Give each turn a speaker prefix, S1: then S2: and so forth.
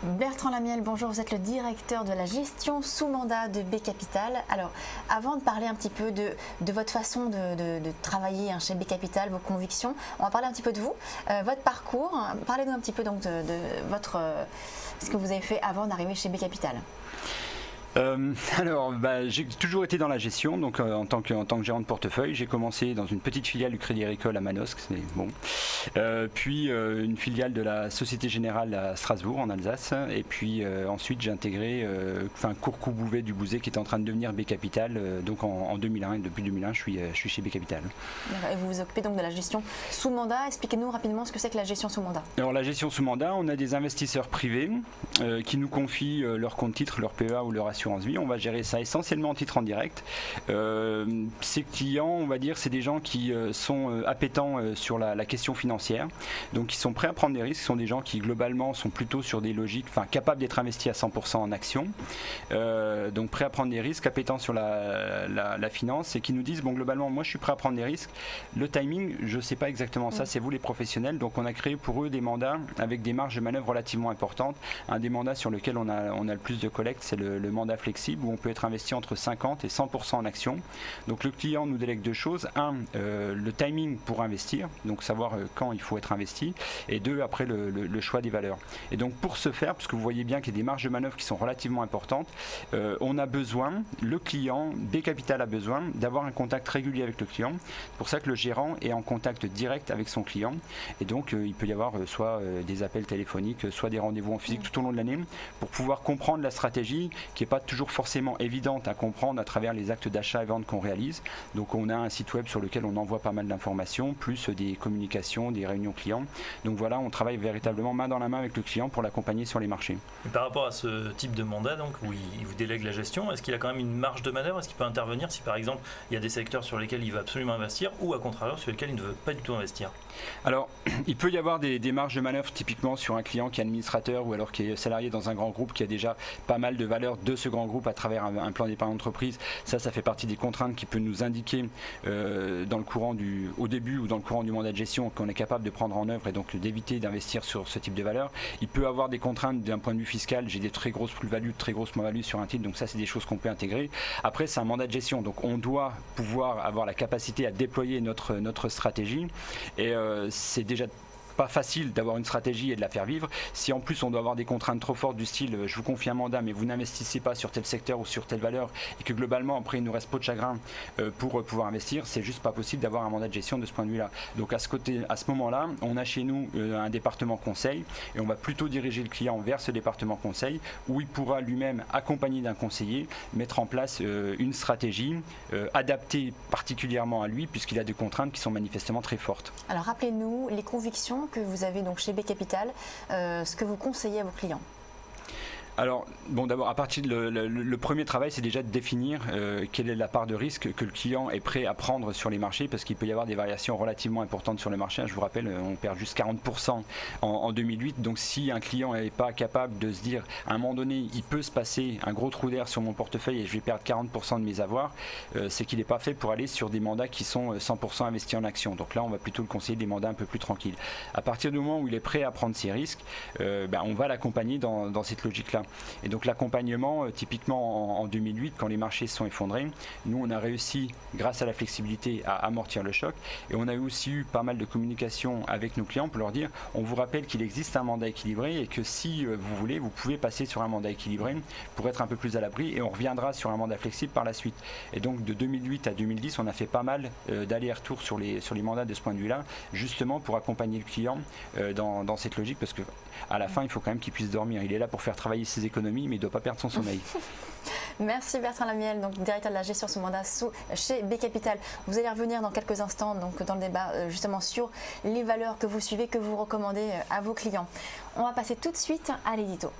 S1: Bertrand Lamiel, bonjour, vous êtes le directeur de la gestion sous mandat de B Capital. Alors, avant de parler un petit peu de votre façon de travailler chez B Capital, vos convictions, on va parler un petit peu de vous, votre parcours. Parlez-nous un petit peu donc de ce que vous avez fait avant d'arriver chez B Capital.
S2: J'ai toujours été dans la gestion, donc en tant que gérant de portefeuille. J'ai commencé dans une petite filiale du Crédit Agricole à Manosque, c'est bon. Puis une filiale de la Société Générale à Strasbourg en Alsace, et puis ensuite j'ai intégré Courcoup-Bouvet du Bouzet qui est en train de devenir B Capital, donc en 2001, et depuis 2001 je suis chez B Capital.
S1: Et vous vous occupez donc de la gestion sous mandat. Expliquez-nous rapidement ce que c'est que la gestion sous mandat.
S2: Alors la gestion sous mandat, on a des investisseurs privés qui nous confient leur compte titre, leur PEA ou leur assurance vie. On va gérer ça essentiellement en titre en direct. Ces clients, on va dire, c'est des gens qui sont appétents sur la question financière, donc ils sont prêts à prendre des risques. Ce sont des gens qui globalement sont plutôt sur des logiques, capables d'être investis à 100% en actions, donc prêts à prendre des risques, appétents sur la finance, et qui nous disent, bon, globalement, moi je suis prêt à prendre des risques. Le timing, je ne sais pas exactement ça, c'est vous les professionnels. Donc on a créé pour eux des mandats avec des marges de manœuvre relativement importantes. Un des mandats sur lequel on a le plus de collecte, c'est le mandat flexible, où on peut être investi entre 50 et 100% en actions. Donc le client nous délègue deux choses: un, le timing pour investir, donc savoir quand il faut être investi, et deux, après le choix des valeurs. Et donc pour ce faire, parce que vous voyez bien qu'il y a des marges de manœuvre qui sont relativement importantes, on a besoin, le client, B Capital a besoin d'avoir un contact régulier avec le client. C'est pour ça que le gérant est en contact direct avec son client, et donc il peut y avoir soit des appels téléphoniques, soit des rendez-vous en physique tout au long de l'année, pour pouvoir comprendre la stratégie qui n'est pas toujours forcément évidente à comprendre à travers les actes d'achat et vente qu'on réalise. Donc on a un site web sur lequel on envoie pas mal d'informations, plus des communications, des réunions clients. Donc voilà, on travaille véritablement main dans la main avec le client pour l'accompagner sur les marchés.
S3: Et par rapport à ce type de mandat, donc, où il vous délègue la gestion, est-ce qu'il a quand même une marge de manœuvre? Est-ce qu'il peut intervenir si par exemple il y a des secteurs sur lesquels il veut absolument investir, ou à contrario sur lesquels il ne veut pas du tout investir?
S2: Alors, il peut y avoir des marges de manœuvre typiquement sur un client qui est administrateur ou alors qui est salarié dans un grand groupe qui a déjà pas mal de valeur de ce grand groupe à travers un plan d'épargne d'entreprise. Ça fait partie des contraintes qui peut nous indiquer au début ou dans le courant du mandat de gestion qu'on est capable de prendre en œuvre, et donc d'éviter d'investir sur ce type de valeur. Il peut avoir des contraintes d'un point de vue fiscal. J'ai des très grosses plus-values, de très grosses moins-values sur un titre, donc ça c'est des choses qu'on peut intégrer. Après, c'est un mandat de gestion, donc on doit pouvoir avoir la capacité à déployer notre stratégie, et c'est déjà pas facile d'avoir une stratégie et de la faire vivre. Si en plus on doit avoir des contraintes trop fortes du style je vous confie un mandat mais vous n'investissez pas sur tel secteur ou sur telle valeur, et que globalement après il nous reste peau de chagrin pour pouvoir investir, c'est juste pas possible d'avoir un mandat de gestion de ce point de vue là. Donc à ce moment là, on a chez nous un département conseil, et on va plutôt diriger le client vers ce département conseil, où il pourra lui-même, accompagné d'un conseiller, mettre en place une stratégie adaptée particulièrement à lui, puisqu'il a des contraintes qui sont manifestement très fortes.
S1: Alors rappelez-nous les convictions que vous avez donc chez B Capital, ce que vous conseillez à vos clients.
S2: Alors, bon, d'abord, à partir le premier travail, c'est déjà de définir quelle est la part de risque que le client est prêt à prendre sur les marchés, parce qu'il peut y avoir des variations relativement importantes sur le marché. Je vous rappelle, on perd juste 40% en 2008. Donc, si un client n'est pas capable de se dire, à un moment donné, il peut se passer un gros trou d'air sur mon portefeuille et je vais perdre 40% de mes avoirs, c'est qu'il n'est pas fait pour aller sur des mandats qui sont 100% investis en actions. Donc là, on va plutôt le conseiller des mandats un peu plus tranquilles. À partir du moment où il est prêt à prendre ses risques, on va l'accompagner dans cette logique-là. Et donc l'accompagnement, typiquement en 2008, quand les marchés se sont effondrés, nous on a réussi, grâce à la flexibilité, à amortir le choc. Et on a aussi eu pas mal de communication avec nos clients pour leur dire, on vous rappelle qu'il existe un mandat équilibré, et que si vous voulez, vous pouvez passer sur un mandat équilibré pour être un peu plus à l'abri, et on reviendra sur un mandat flexible par la suite. Et donc de 2008 à 2010, on a fait pas mal d'allers-retours sur les mandats de ce point de vue-là, justement pour accompagner le client dans cette logique, parce que à la fin, il faut quand même qu'il puisse dormir. Il est là pour faire travailler ses économies, mais il ne doit pas perdre son sommeil.
S1: Merci Bertrand Lamiel, donc directeur de la gestion sous mandat chez B Capital. Vous allez revenir dans quelques instants donc, dans le débat justement sur les valeurs que vous suivez, que vous recommandez à vos clients. On va passer tout de suite à l'édito.